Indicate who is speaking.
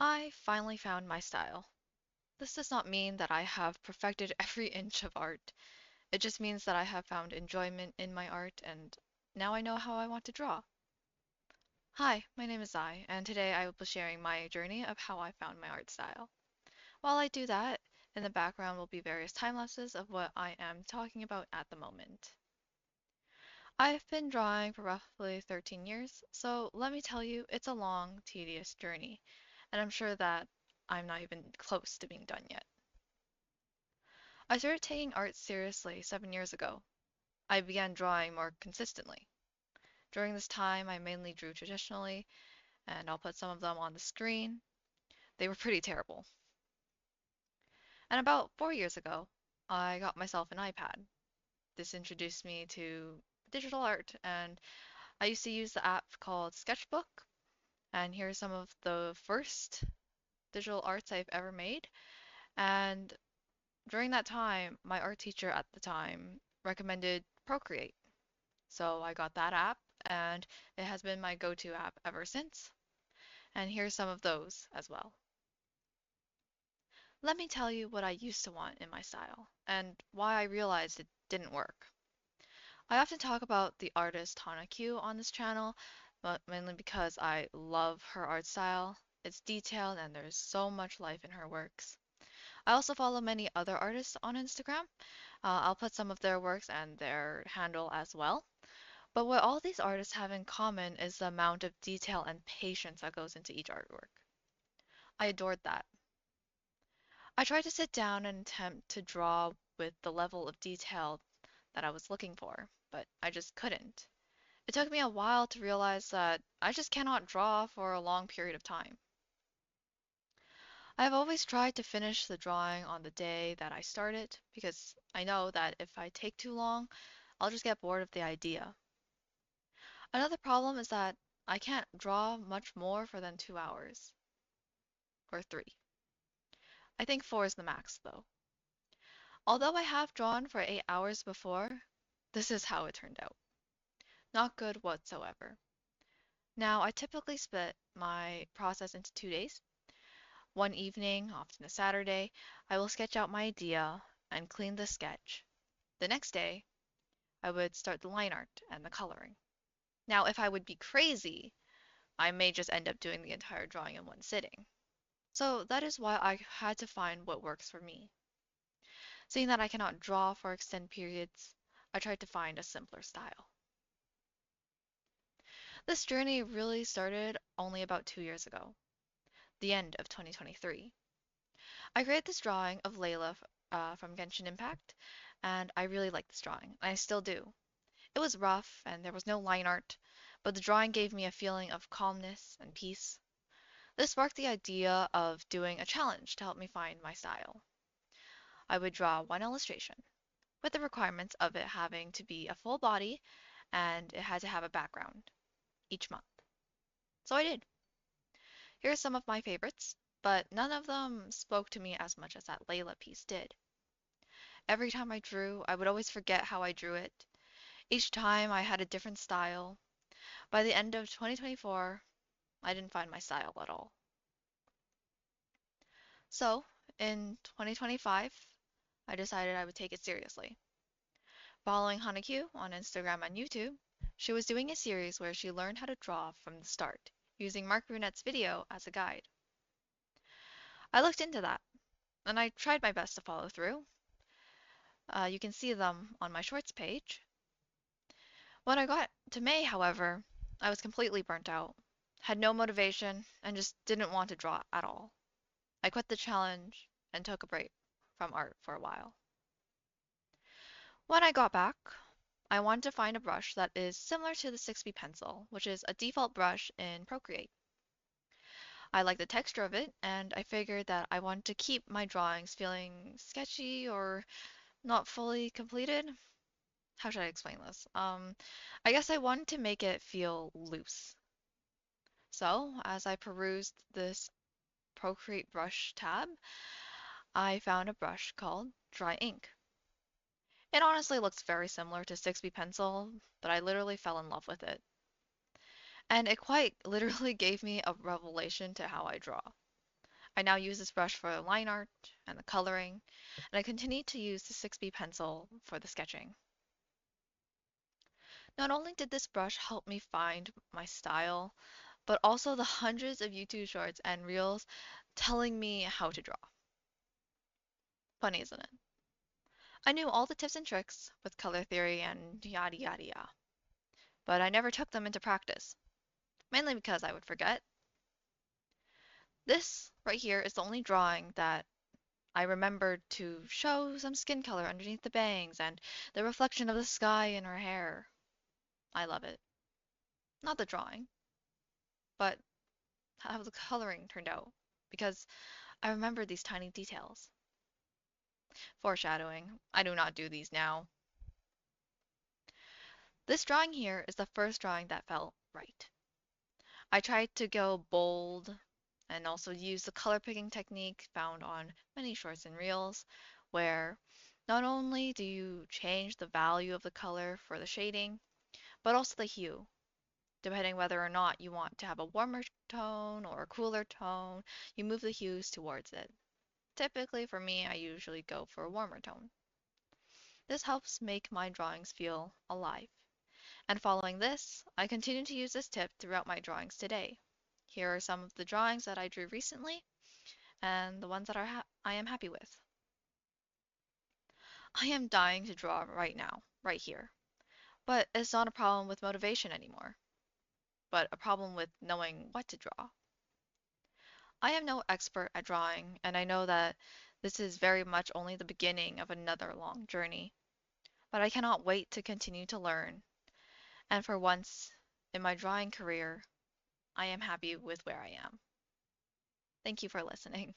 Speaker 1: I finally found my style. This does not mean that I have perfected every inch of art. It just means that I have found enjoyment in my art and now I know how I want to draw. Hi, my name is Zai, and today I will be sharing my journey of how I found my art style. While I do that, in the background will be various time lapses of what I am talking about at the moment. I've been drawing for roughly 13 years, so let me tell you, it's a long, tedious journey, and I'm sure that I'm not even close to being done yet. I started taking art seriously 7 years ago. I began drawing more consistently. During this time, I mainly drew traditionally, and I'll put some of them on the screen. They were pretty terrible. And about 4 years ago, I got myself an iPad. This introduced me to digital art, and I used to use the app called Sketchbook. And here's some of the first digital arts I've ever made. And during that time, my art teacher at the time recommended Procreate. So I got that app, and it has been my go-to app ever since. And here's some of those as well. Let me tell you what I used to want in my style, and why I realized it didn't work. I often talk about the artist Hana Q on this channel, but mainly because I love her art style. It's detailed and there's so much life in her works. I also follow many other artists on Instagram. I'll put some of their works and their handle as well. But what all these artists have in common is the amount of detail and patience that goes into each artwork. I adored that. I tried to sit down and attempt to draw with the level of detail that I was looking for, but I just couldn't. It took me a while to realize that I just cannot draw for a long period of time. I have always tried to finish the drawing on the day that I start it because I know that if I take too long, I'll just get bored of the idea. Another problem is that I can't draw much more for than 2 hours, or three. I think four is the max, though. Although I have drawn for 8 hours before, this is how it turned out. Not good whatsoever. Now, I typically split my process into 2 days. One evening, often a Saturday, I will sketch out my idea and clean the sketch. The next day, I would start the line art and the coloring. Now, if I would be crazy, I may just end up doing the entire drawing in one sitting. So that is why I had to find what works for me. Seeing that I cannot draw for extended periods, I tried to find a simpler style. This journey really started only about 2 years ago, the end of 2023. I created this drawing of Layla from Genshin Impact, and I really liked this drawing. I still do. It was rough and there was no line art, but the drawing gave me a feeling of calmness and peace. This sparked the idea of doing a challenge to help me find my style. I would draw one illustration, with the requirements of it having to be a full body and it had to have a background each month. So I did. Here are some of my favorites, but none of them spoke to me as much as that Layla piece did. Every time I drew, I would always forget how I drew it. Each time I had a different style. By the end of 2024, I didn't find my style at all. So, in 2025, I decided I would take it seriously. Following Hanakyu on Instagram and YouTube, she was doing a series where she learned how to draw from the start, using Mark Brunette's video as a guide. I looked into that, and I tried my best to follow through. You can see them on my shorts page. When I got to May, however, I was completely burnt out, had no motivation, and just didn't want to draw at all. I quit the challenge and took a break from art for a while. When I got back, I wanted to find a brush that is similar to the 6B pencil, which is a default brush in Procreate. I like the texture of it, and I figured that I wanted to keep my drawings feeling sketchy or not fully completed. How should I explain this? I guess I wanted to make it feel loose. So, as I perused this Procreate brush tab, I found a brush called Dry Ink. It honestly looks very similar to 6B pencil, but I literally fell in love with it. And it quite literally gave me a revelation to how I draw. I now use this brush for the line art and the coloring, and I continue to use the 6B pencil for the sketching. Not only did this brush help me find my style, but also the hundreds of YouTube shorts and reels telling me how to draw. Funny, isn't it? I knew all the tips and tricks with color theory and yada yada yada, but I never took them into practice, mainly because I would forget. This right here is the only drawing that I remembered to show some skin color underneath the bangs and the reflection of the sky in her hair. I love it. Not the drawing, but how the coloring turned out, because I remember these tiny details. Foreshadowing. I do not do these now. This drawing here is the first drawing that felt right. I tried to go bold and also use the color picking technique found on many shorts and reels, where not only do you change the value of the color for the shading, but also the hue, depending whether or not you want to have a warmer tone or a cooler tone, you move the hues towards it. Typically for me, I usually go for a warmer tone. This helps make my drawings feel alive. And following this, I continue to use this tip throughout my drawings today. Here are some of the drawings that I drew recently and the ones that I am happy with. I am dying to draw right now, right here. But it's not a problem with motivation anymore, but a problem with knowing what to draw. I am no expert at drawing, and I know that this is very much only the beginning of another long journey. But I cannot wait to continue to learn, and for once in my drawing career, I am happy with where I am. Thank you for listening.